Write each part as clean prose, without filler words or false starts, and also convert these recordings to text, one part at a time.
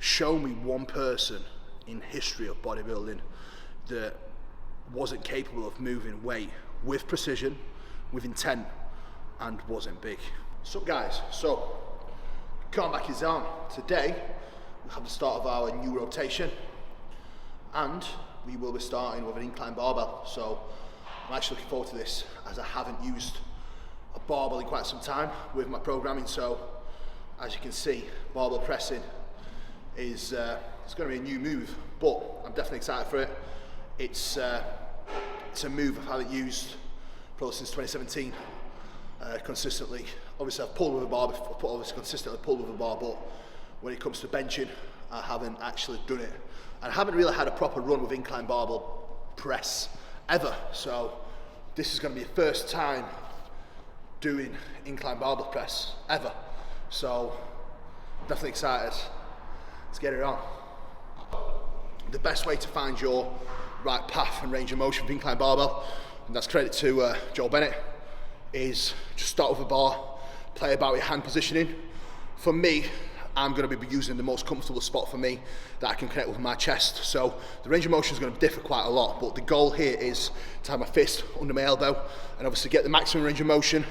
show me one person in history of bodybuilding that wasn't capable of moving weight with precision, with intent, and wasn't big. So guys, calm back is down. Today, we have the start of our new rotation, and we will be starting with an incline barbell. So I'm actually looking forward to this, as I haven't used a barbell in quite some time with my programming. So as you can see, barbell pressing is it's going to be a new move, but I'm definitely excited for it. It's a move I haven't used probably since 2017 consistently. Obviously I've pulled with a bar, obviously consistently pulled with a bar, but when it comes to benching, I haven't actually done it. And I haven't really had a proper run with incline barbell press ever. So this is going to be the first time doing incline barbell press ever. So definitely excited. Let's get it on. The best way to find your right path and range of motion for incline barbell, and that's credit to Joel Bennett, is just start with a bar, play about with hand positioning. For me, I'm going to be using the most comfortable spot for me that I can connect with my chest. So the range of motion is going to differ quite a lot, but the goal here is to have my fist under my elbow and obviously get the maximum range of motion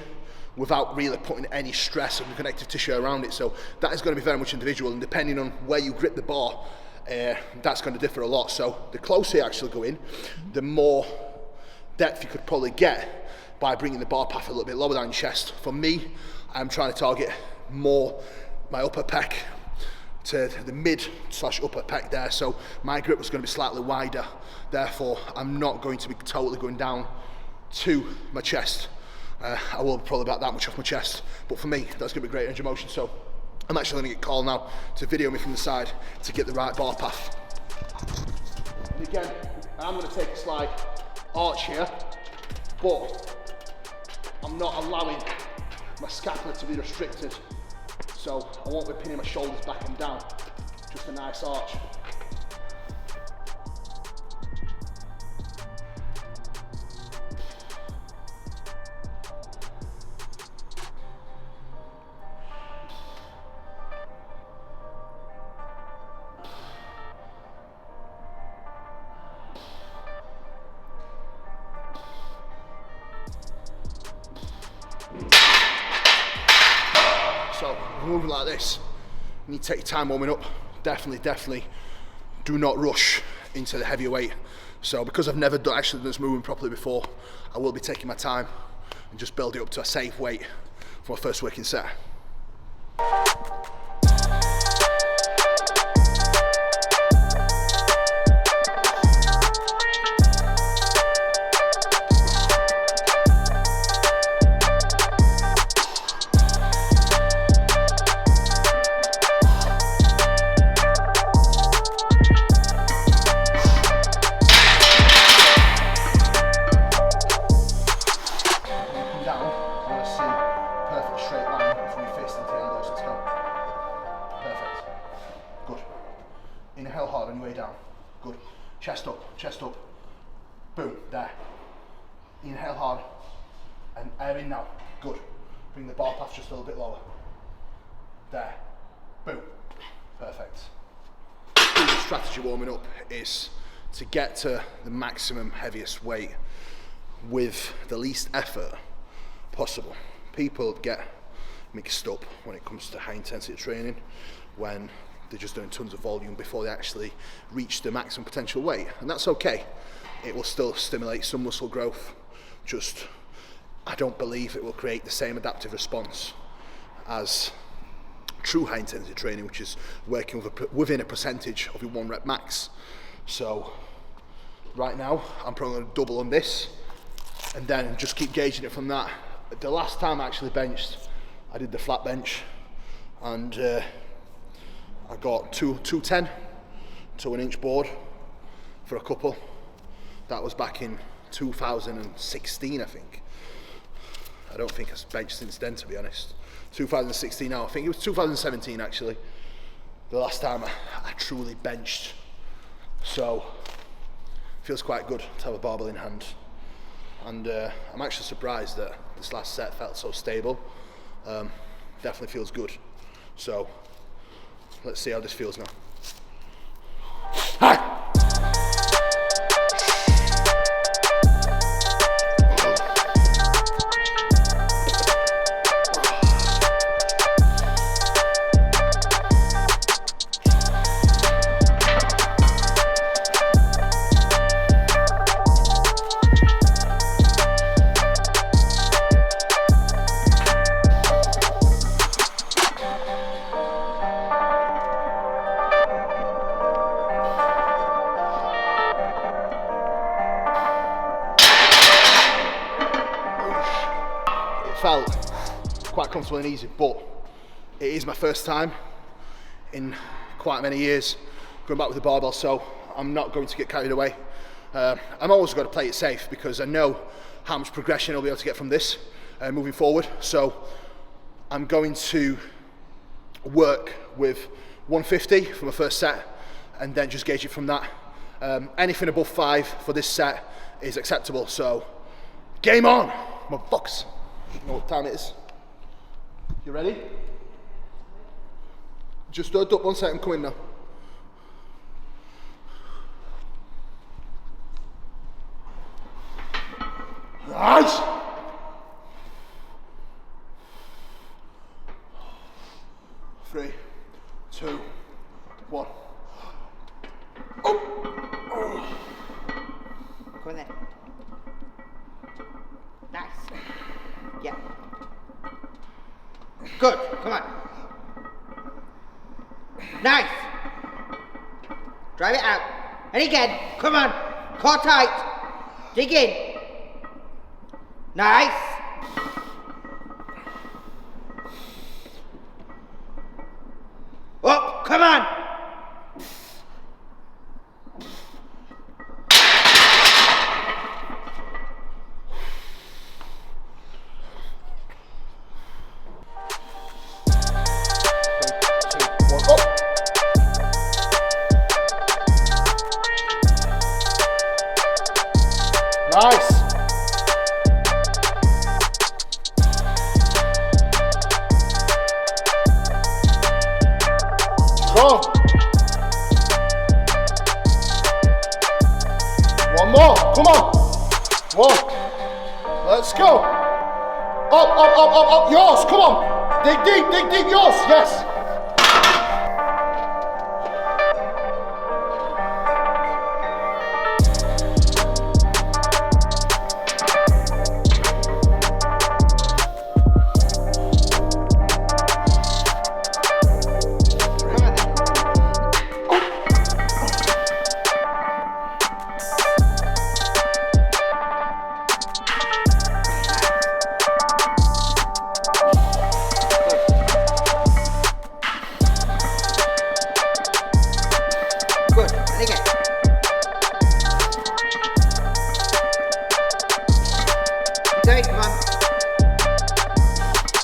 without really putting any stress on the connective tissue around it. So that is going to be very much individual, and depending on where you grip the bar, that's going to differ a lot. So the closer you actually go in, the more depth you could probably get by bringing the bar path a little bit lower down your chest. For me, I'm trying to target more my upper pec to the mid/upper pec there. So my grip was going to be slightly wider. Therefore, I'm not going to be totally going down to my chest. I will probably about that much off my chest, but for me, that's going to be great range of motion. So I'm actually going to get called now to video me from the side to get the right bar path. And again, I'm going to take a slight arch here, but I'm not allowing my scapula to be restricted. So I won't be pinning my shoulders back and down, just a nice arch. So moving like this, you need to take your time warming up. Definitely do not rush into the heavier weight. So because I've never actually done this movement properly before, I will be taking my time and just build it up to a safe weight for my first working set. Inhale hard on your way down. Good. Chest up. Boom, there. Inhale hard and air in now. Good. Bring the bar path just a little bit lower. There. Boom. Perfect. The strategy warming up is to get to the maximum heaviest weight with the least effort possible. People get mixed up when it comes to high intensity training, when they're just doing tons of volume before they actually reach the maximum potential weight, and that's okay. It will still stimulate some muscle growth, just I don't believe it will create the same adaptive response as true high intensity training, which is working within a percentage of your 1 rep max. So right now I'm probably going to double on this and then just keep gauging it from that. The last time I actually benched, I did the flat bench, and I got 210 to an inch board for a couple. That was back in 2016, I think. I don't think I've benched since then, to be honest. 2016 now, I think it was 2017 actually, the last time I truly benched. So, feels quite good to have a barbell in hand. And I'm actually surprised that this last set felt so stable. Definitely feels good. So, let's see how this feels now. felt quite comfortable and easy, but it is my first time in quite many years going back with the barbell, so I'm not going to get carried away. I'm always going to play it safe because I know how much progression I'll be able to get from this moving forward. So I'm going to work with 150 for my first set and then just gauge it from that. Anything above 5 for this set is acceptable, so game on, motherfuckers. You know what time it is? You ready? Just hold up 1 second, I'm coming now. Nice! Three, two, one. Oh! Go in there. Nice. Yeah. Good. Come on. Nice. Drive it out. And again. Come on. Core tight. Dig in. Nice. Up. Come on. Nice. Go. One more. Come on. Walk. Let's go. Up. Yours. Come on. Dig deep. Yours. Yes. Come on.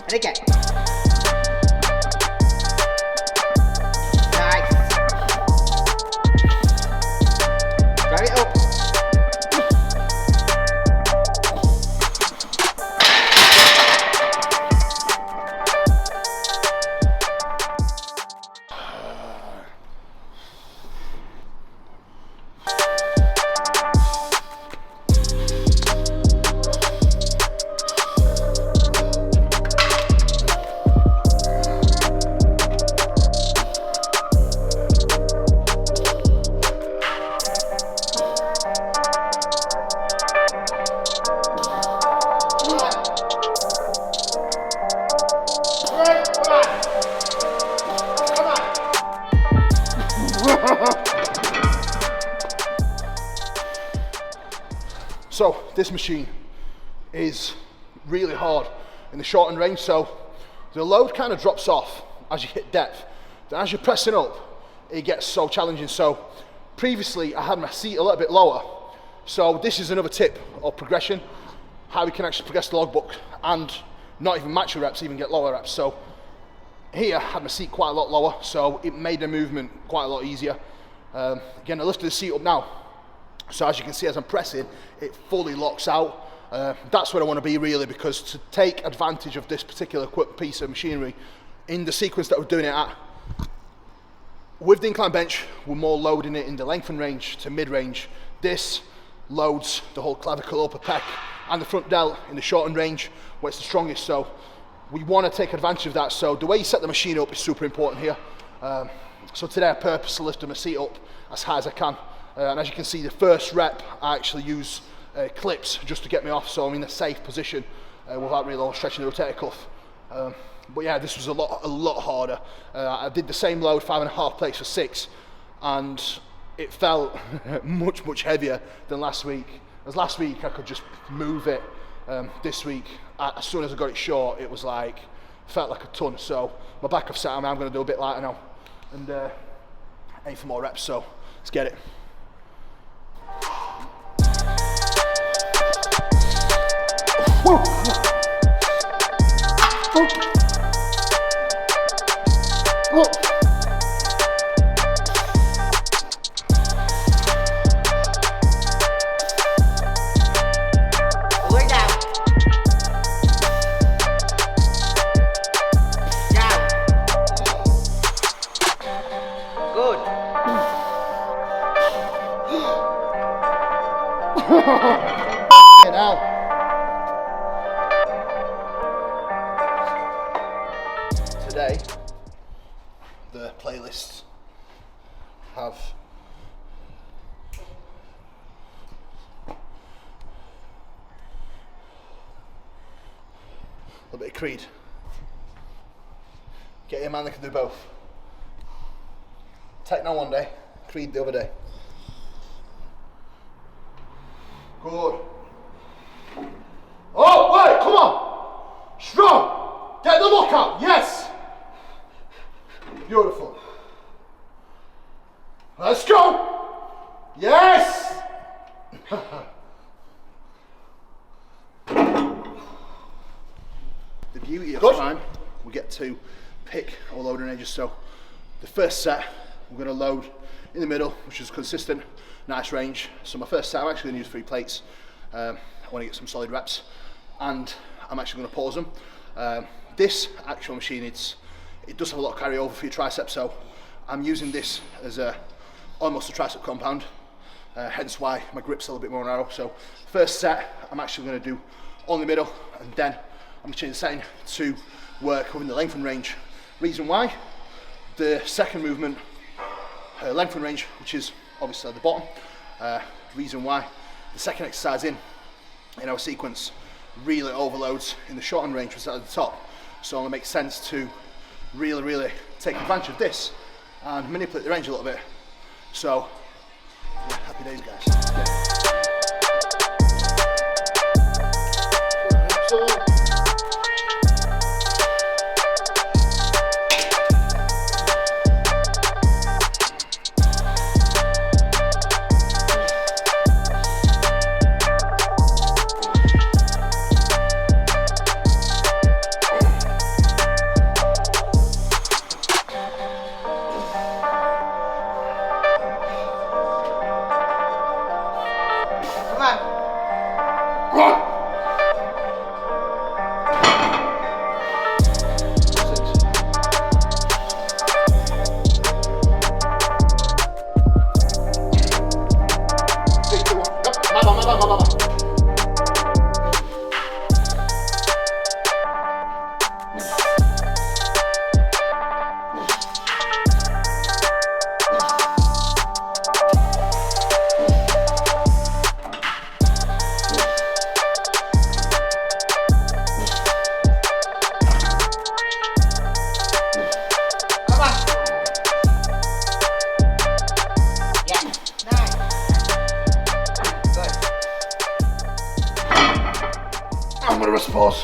And again. Nice. Drive it up. So this machine is really hard in the shortened range, so the load kind of drops off as you hit depth. Then as you're pressing up, it gets so challenging. So previously I had my seat a little bit lower, so this is another tip of progression, how we can actually progress the logbook and not even match your reps, even get lower reps. So here I had my seat quite a lot lower, so it made the movement quite a lot easier. Again, I lifted the seat up now, so as you can see, as I'm pressing, it fully locks out. That's where I want to be really, because to take advantage of this particular piece of machinery in the sequence that we're doing it at, with the incline bench, we're more loading it in the lengthened range to mid-range. This loads the whole clavicle, upper pec, and the front delt in the shortened range, where it's the strongest. So we want to take advantage of that. So the way you set the machine up is super important here. So today I purposely lifted my seat up as high as I can. And as you can see, the first rep, I actually use clips just to get me off, so I'm in a safe position without really stretching the rotator cuff. But yeah, this was a lot harder. I did the same load, 5.5 plates for 6, and it felt much heavier than last week. As last week, I could just move it This week, as soon as I got it short, it was like, felt like a ton. So my back have set on me, I'm going to do a bit lighter now. And aim for more reps, so let's get it. Whoa. Whoa. Whoa. Way down. Down. Good. Now. Today, the playlists have a little bit of Creed. Get a man that can do both. Techno one day, Creed the other day. Good. Oh, wait, come on! Strong! Get the look out, yes! Beautiful. Let's go! Yes! The beauty of time, we get to pick our loading ranges. So the first set, we're going to load in the middle, which is consistent, nice range. So my first set, I'm actually going to use 3 plates. I want to get some solid reps, and I'm actually going to pause them. This actual machine, it does have a lot of carryover for your triceps, so I'm using this as almost a tricep compound, hence why my grip's a little bit more narrow. So first set, I'm actually going to do on the middle, and then I'm going to change the setting to work within the length and range. Reason why, the second movement, length and range, which is obviously at the bottom. Reason why, the second exercise in our sequence really overloads in the shortened range, which is at the top. So it makes sense to really take advantage of this and manipulate the range a little bit. So, yeah, happy days, guys. Yeah.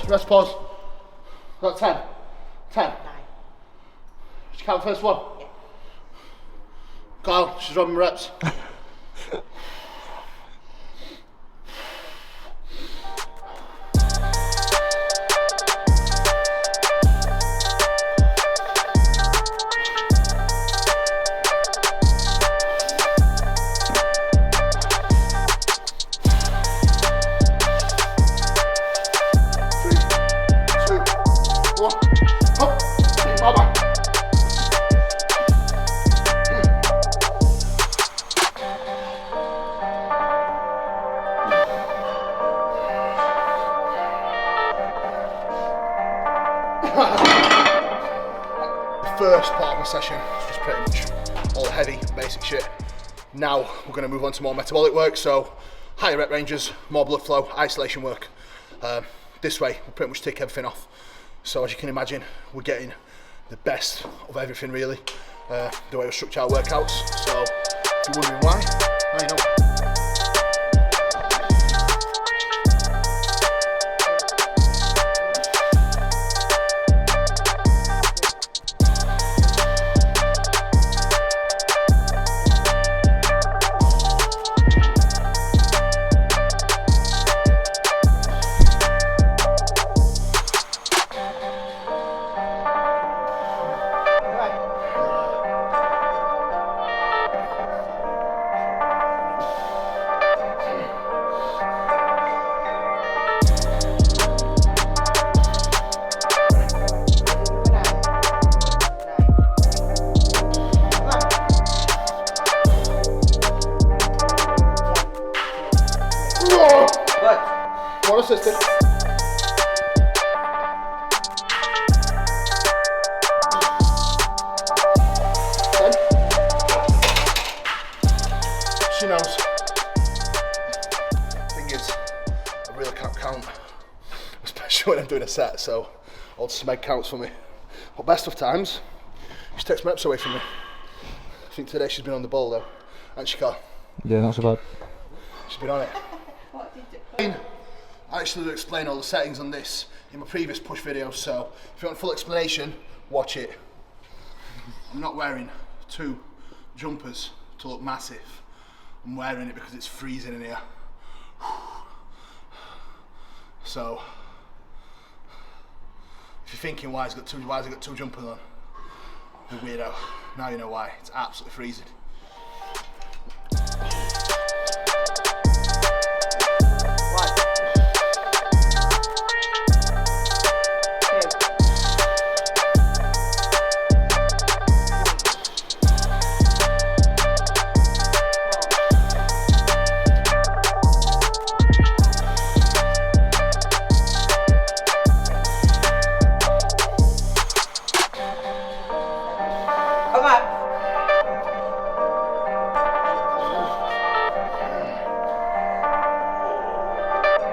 Rest pause. Got 10. 10. 9. Did you count the first one? Yeah. Kyle, she's rubbing reps. First part of my session is just pretty much all heavy, basic shit. Now we're going to move on to more metabolic work, so higher rep ranges, more blood flow, isolation work. This way we'll pretty much take everything off. So as you can imagine, we're getting the best of everything really, the way we structure our workouts. So if you're wondering why, now you know. assisted. 10. She knows. Thing is, I really can't count, especially when I'm doing a set, so old Smeg counts for me. But best of times, she takes my reps away from me. I think today she's been on the ball though, and she can't. Yeah, not so bad. She's been on it. I actually explain all the settings on this in my previous push video, so if you want a full explanation, watch it. I'm not wearing 2 jumpers to look massive. I'm wearing it because it's freezing in here. So, if you're thinking why has he got 2 jumpers on, you weirdo. Now you know why. It's absolutely freezing.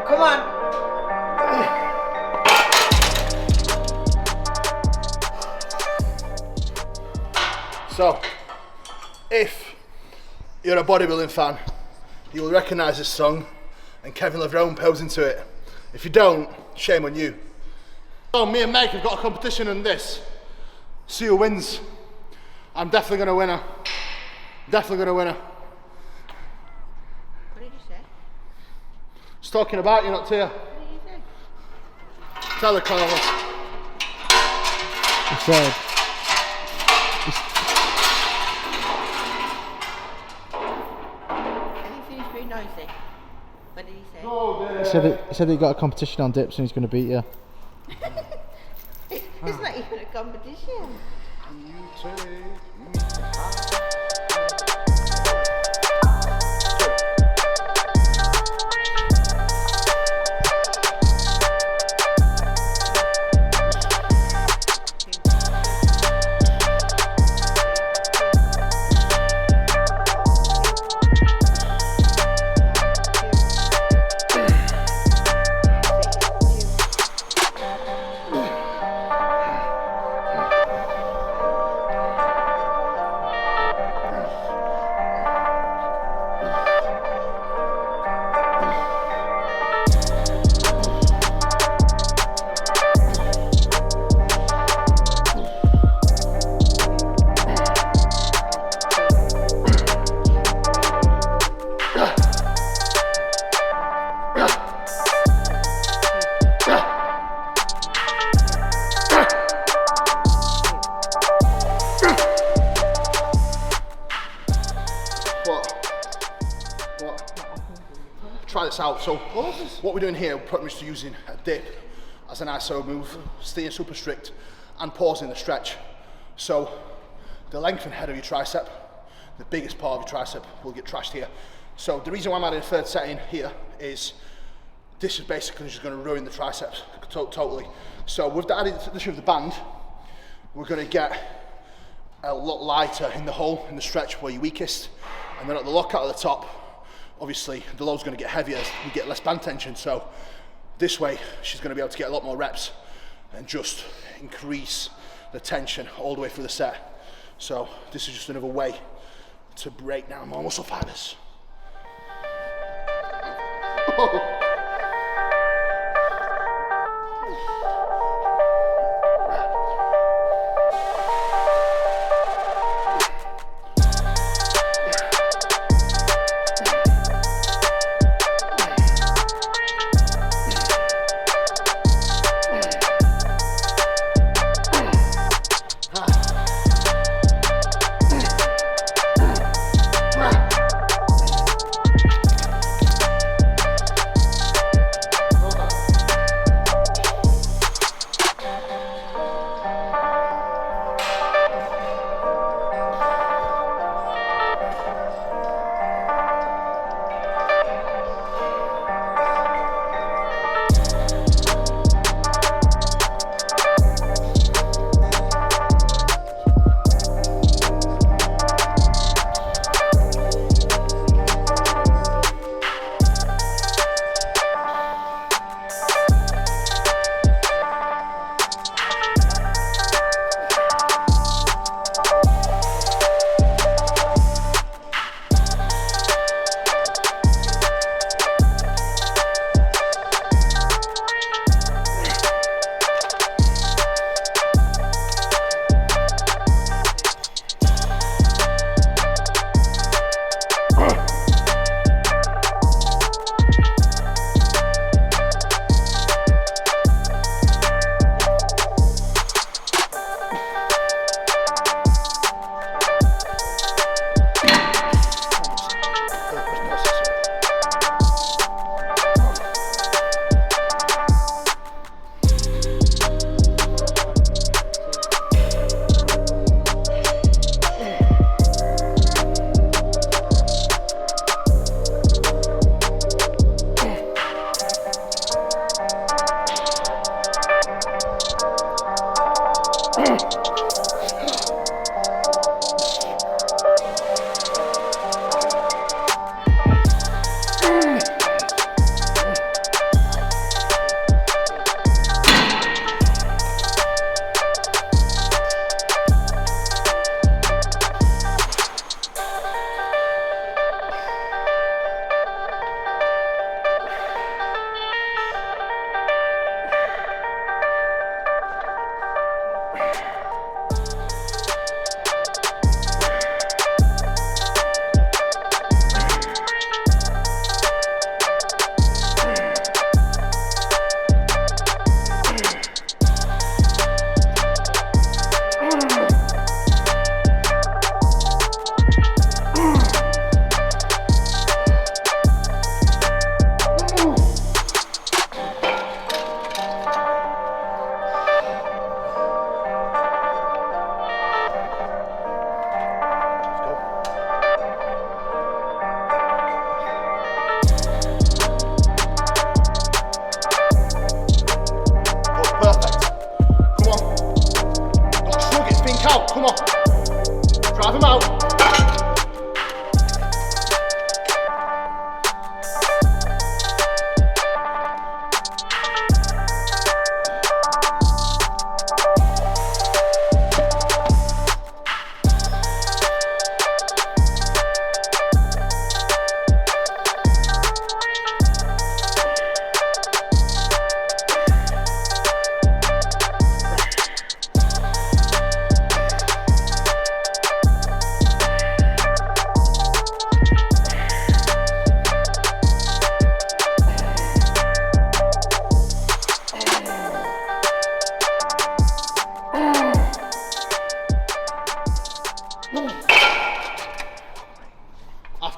Come on. So, if you're a bodybuilding fan, you will recognise this song and Kevin Levrone posing to it. If you don't, shame on you. So me and Meg have got a competition in this. See who wins. I'm definitely going to win her. Definitely going to win her. What did you say? Just talking about you, not to you. What did you say? Tell her, Carla. He said, Have you finished being noisy? What did he say? he said he got a competition on dips and he's going to beat you. It's not even a competition. You take me. Try this out. So what we're doing here, we're pretty much using a dip as an ISO move, staying super strict and pausing the stretch. So the length and head of your tricep, the biggest part of your tricep, will get trashed here. So the reason why I'm adding a third setting here is this is basically just going to ruin the triceps totally. So with the addition of the band, we're going to get a lot lighter in the hole, in the stretch where you're weakest, and then at the lockout at the top, obviously the load's going to get heavier as we get less band tension. So this way she's going to be able to get a lot more reps and just increase the tension all the way through the set. So this is just another way to break down more muscle fibers.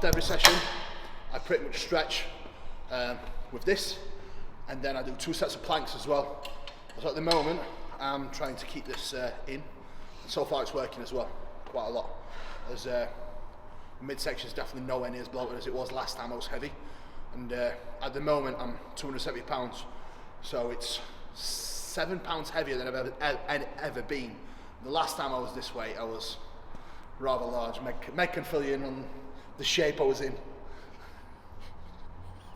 after every session, I pretty much stretch with this, and then I do 2 sets of planks as well. So at the moment, I'm trying to keep this in. So far it's working as well, quite a lot. As midsection is definitely nowhere near as bloated as it was last time I was heavy. And at the moment I'm 270 pounds, so it's 7 pounds heavier than I've ever been. The last time I was this weight, I was rather large. Meg can fill you in on the shape I was in.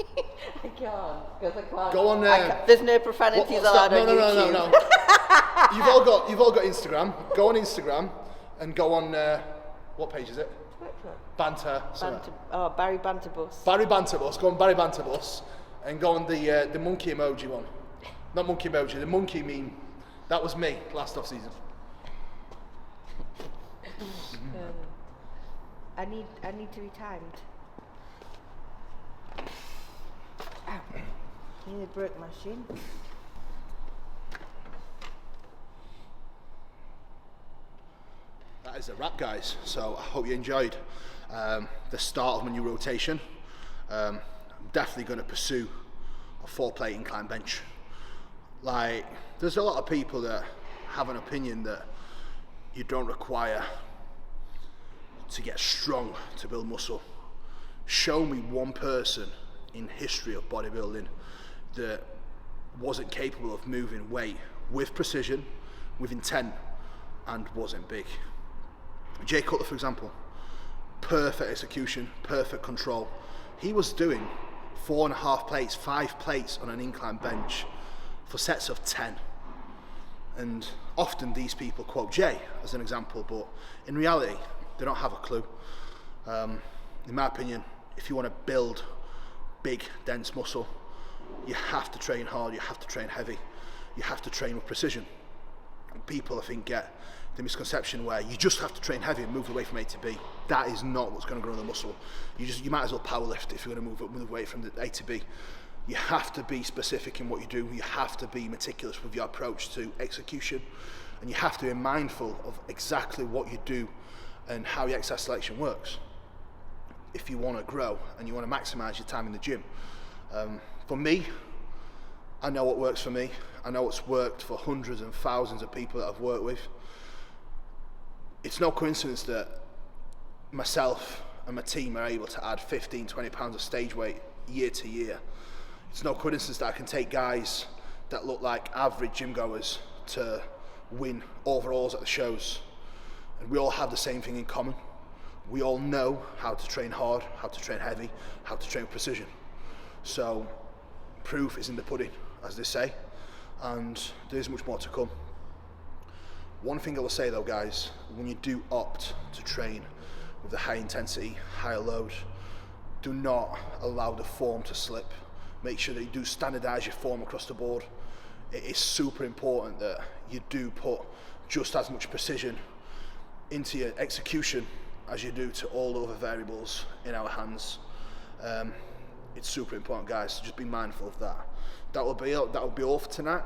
I can't, because I can't. Go on. There's no profanities allowed on YouTube. No. You've all got Instagram. Go on Instagram and go on. What page is it? Banter. Barry Banterbus. Barry Banterbus. Go on Barry Banterbus and go on the monkey emoji one. Not monkey emoji. The monkey meme. That was me last off season. I need to be timed. Ow. I nearly broke my shin. That is a wrap, guys. So I hope you enjoyed the start of my new rotation. I'm definitely going to pursue a 4-plate incline bench. Like, there's a lot of people that have an opinion that you don't require to get strong to build muscle. Show me one person in history of bodybuilding that wasn't capable of moving weight with precision, with intent, and wasn't big. Jay Cutler, for example, perfect execution, perfect control. He was doing 4.5 plates, 5 plates on an incline bench for sets of 10. And often these people quote Jay as an example, but in reality, they don't have a clue. In my opinion, if you want to build big, dense muscle, you have to train hard, you have to train heavy, you have to train with precision. People, I think, get the misconception where you just have to train heavy and move away from A to B. That is not what's going to grow the muscle. You might as well power lift if you're going to move away from the A to B. You have to be specific in what you do. You have to be meticulous with your approach to execution, and you have to be mindful of exactly what you do and how your exercise selection works if you want to grow and you want to maximize your time in the gym. For me, I know what works for me. I know what's worked for hundreds and thousands of people that I've worked with. It's no coincidence that myself and my team are able to add 15, 20 pounds of stage weight year to year. It's no coincidence that I can take guys that look like average gym goers to win overalls at the shows. And we all have the same thing in common. We all know how to train hard, how to train heavy, how to train with precision. So proof is in the pudding, as they say, and there's much more to come. One thing I will say though, guys, when you do opt to train with a high intensity, higher load, do not allow the form to slip. Make sure that you do standardize your form across the board. It is super important that you do put just as much precision into your execution as you do to all the other variables in our hands. It's super important, guys, so just be mindful of that. That will be all for tonight.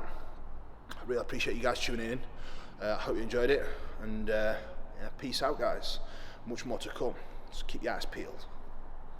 I really appreciate you guys tuning in. I hope you enjoyed it, and yeah, peace out, guys. Much more to come, so keep your eyes peeled.